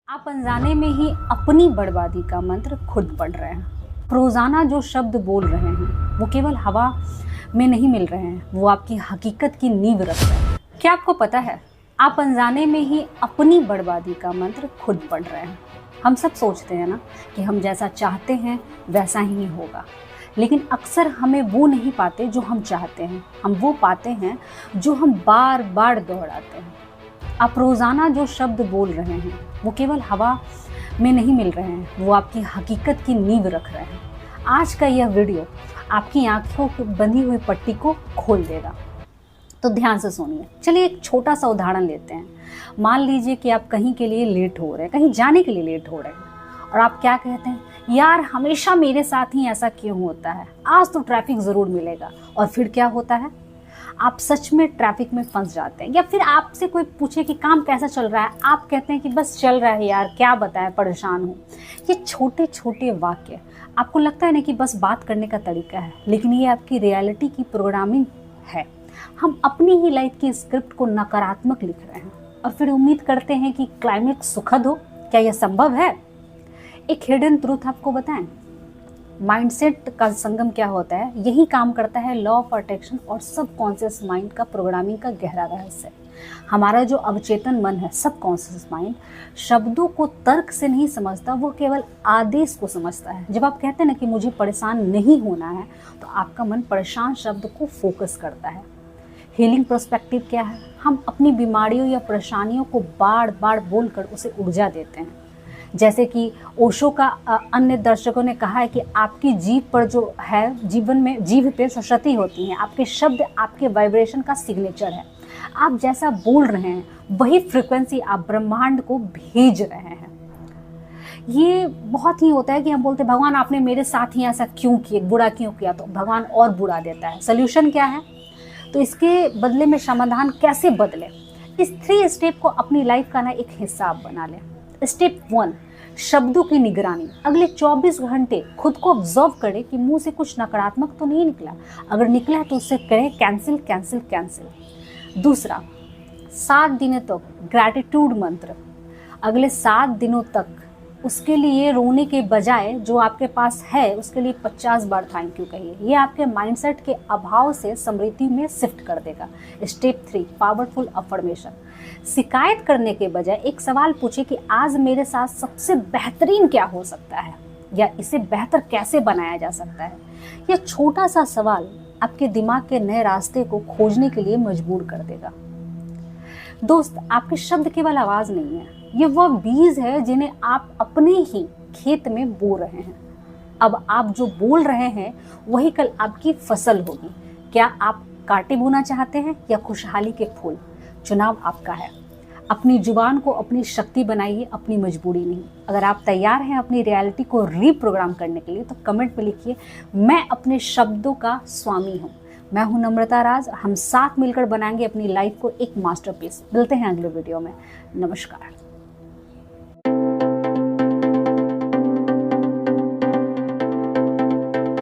आप अनजाने में ही अपनी बर्बादी का मंत्र खुद पढ़ रहे हैं। रोजाना जो शब्द बोल रहे हैं वो केवल हवा में नहीं मिल रहे हैं, वो आपकी हकीकत की नींव रख रहे हैं। क्या आपको पता है, आप अनजाने में ही अपनी बर्बादी का मंत्र खुद पढ़ रहे हैं। हम सब सोचते हैं ना कि हम जैसा चाहते हैं वैसा ही होगा, लेकिन अक्सर हमें वो नहीं पाते जो हम चाहते हैं, हम वो पाते हैं जो हम बार बार दोहराते हैं। आप रोज़ाना जो शब्द बोल रहे हैं वो केवल हवा में नहीं मिल रहे हैं, वो आपकी हकीकत की नींव रख रहे हैं। आज का यह वीडियो आपकी आंखों की बंधी हुई पट्टी को खोल देगा, तो ध्यान से सुनिए। चलिए एक छोटा सा उदाहरण लेते हैं। मान लीजिए कि आप कहीं के लिए लेट हो रहे हैं, कहीं जाने के लिए लेट हो रहे हैं, और आप क्या कहते हैं, यार हमेशा मेरे साथ ही ऐसा क्यों होता है, आज तो ट्रैफिक ज़रूर मिलेगा। और फिर क्या होता है, आप सच में ट्रैफिक में फंस जाते हैं। या फिर आपसे कोई पूछे कि काम कैसा चल रहा है, आप कहते हैं कि बस चल रहा है यार, क्या बताएं, परेशान हूँ। ये छोटे छोटे वाक्य आपको लगता है ना कि बस बात करने का तरीका है, लेकिन ये आपकी रियलिटी की प्रोग्रामिंग है। हम अपनी ही लाइफ की स्क्रिप्ट को नकारात्मक लिख रहे हैं और फिर उम्मीद करते हैं कि क्लाइमेक्स सुखद हो। क्या यह संभव है? एक हिडन ट्रूथ आपको बताएं, माइंडसेट का संगम क्या होता है, यही काम करता है लॉ ऑफ अट्रैक्शन और सबकॉन्शियस माइंड का प्रोग्रामिंग का गहरा रहस्य। हमारा जो अवचेतन मन है, सबकॉन्शियस माइंड, शब्दों को तर्क से नहीं समझता, वो केवल आदेश को समझता है। जब आप कहते हैं ना कि मुझे परेशान नहीं होना है, तो आपका मन परेशान शब्द को फोकस करता है। हीलिंग पर्सपेक्टिव क्या है, हम अपनी बीमारियों या परेशानियों को बार बार बोलकर उसे ऊर्जा देते हैं। जैसे कि ओशो का अन्य दर्शकों ने कहा है कि आपकी जीभ पर जो है, जीवन में जीभ पे क्षति होती है, आपके शब्द आपके वाइब्रेशन का सिग्नेचर है। आप जैसा बोल रहे हैं वही फ्रिक्वेंसी आप ब्रह्मांड को भेज रहे हैं। ये बहुत ही होता है कि हम बोलते हैं भगवान आपने मेरे साथ ही ऐसा क्यों किया, बुरा क्यों किया, तो भगवान और बुरा देता है। सोल्यूशन क्या है, तो इसके बदले में समाधान कैसे बदले, इस 3 स्टेप को अपनी लाइफ का ना एक हिस्सा आप बना लें। स्टेप 1, शब्दों की निगरानी। अगले 24 घंटे खुद को ऑब्जर्व करें कि मुंह से कुछ नकारात्मक तो नहीं निकला, अगर निकला तो उससे करें कैंसिल कैंसिल कैंसिल। दूसरा, 7 दिनों तक ग्रैटिट्यूड मंत्र। अगले 7 दिनों तक उसके लिए रोने के बजाय जो आपके पास है उसके लिए 50 बार थैंक यू कहिए। ये आपके माइंडसेट के अभाव से समृद्धि में शिफ्ट कर देगा। Step 3, powerful affirmation. शिकायत करने के बजाय एक सवाल पूछे कि आज मेरे साथ सबसे बेहतरीन क्या हो सकता है, या इसे बेहतर कैसे बनाया जा सकता है। यह छोटा सा सवाल आपके दिमाग के नए रास्ते को खोजने के लिए मजबूर कर देगा। दोस्त, आपके शब्द केवल आवाज नहीं है, ये वह बीज है जिन्हें आप अपने ही खेत में बो रहे हैं। अब आप जो बोल रहे हैं वही कल आपकी फसल होगी। क्या आप कांटे बोना चाहते हैं या खुशहाली के फूल? चुनाव आपका है। अपनी जुबान को अपनी शक्ति बनाइए, अपनी मजबूरी नहीं। अगर आप तैयार हैं अपनी रियलिटी को रीप्रोग्राम करने के लिए, तो कमेंट में लिखिए, मैं अपने शब्दों का स्वामी हूँ। मैं हूं नम्रता राज, हम साथ मिलकर बनाएंगे अपनी लाइफ को एक मास्टरपीस। मिलते हैं अगले वीडियो में। नमस्कार।